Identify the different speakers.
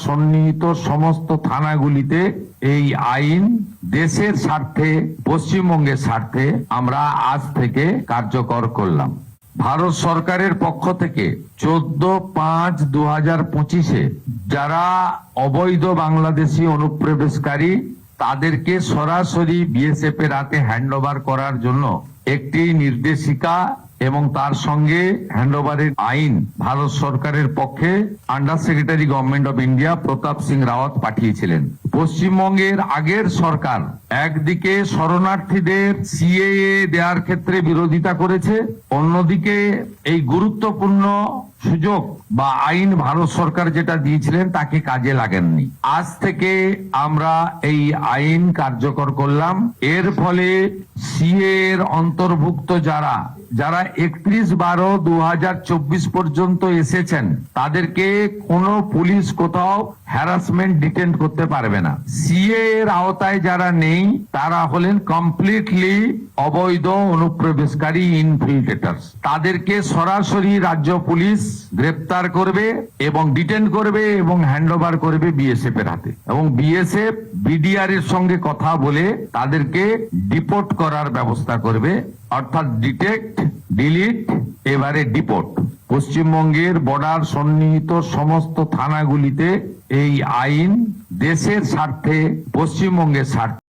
Speaker 1: সন্নিহিত সমস্ত থানাগুলিতে এই আইন দেশের স্বার্থে, পশ্চিমবঙ্গের স্বার্থে আমরা আজ থেকে কার্যকর করলাম। ভারত সরকারের পক্ষ থেকে 14/5/2025 যারা অবৈধ বাংলাদেশি অনুপ্রবেশকারী তাদেরকে সরাসরি বিএসএফ এর হাতে হ্যান্ডওভার করার জন্য একটি নির্দেশিকা এবং তার সঙ্গে হ্যান্ডওভারের আইন ভারত সরকারের পক্ষে under secretary government of India Pratap Singh Rawat পাঠিয়েছিলেন। পশ্চিমবঙ্গের আগের সরকার একদিকে শরণার্থীদের সিএএ দেওয়ার ক্ষেত্রে বিরোধিতা করেছে, অন্যদিকে এই গুরুত্বপূর্ণ সুযোগ বা আইন ভারত সরকার যেটা দিয়েছিলেন তাকে কাজে লাগেননি। আজ থেকে আমরা এই আইন কার্যকর করলাম। এর ফলে সিএ এর অন্তর্ভুক্ত যারা 31/12/2024 পর্যন্ত এসেছেন তাদেরকে কোনো পুলিশ কোথাও হ্যারাসমেন্ট ডিটেন করতে পারবে না। সিএ এর আওতায় যারা নেই তারা হলেন কমপ্লিটলি অবৈধ অনুপ্রবেশকারী ইনফিল্ট্রেটার্স। তাদেরকে সরাসরি রাজ্য পুলিশ গ্রেপ্তার করবে এবং ডিটেন করবে এবং হ্যান্ডওভার করবে বিএসএফ এর হাতে, এবং বিএসএফ বিডিআর এর সঙ্গে কথা বলে তাদেরকে ডিপোর্ট করার ব্যবস্থা করবে, অর্থাৎ ডিটেক্ট, ডিলিট, এবারে ডিপোর্ট। পশ্চিমবঙ্গের বর্ডার সন্নিহিত সমস্ত থানাগুলিতে এই আইন দেশের স্বার্থে, পশ্চিমবঙ্গের স্বার্থে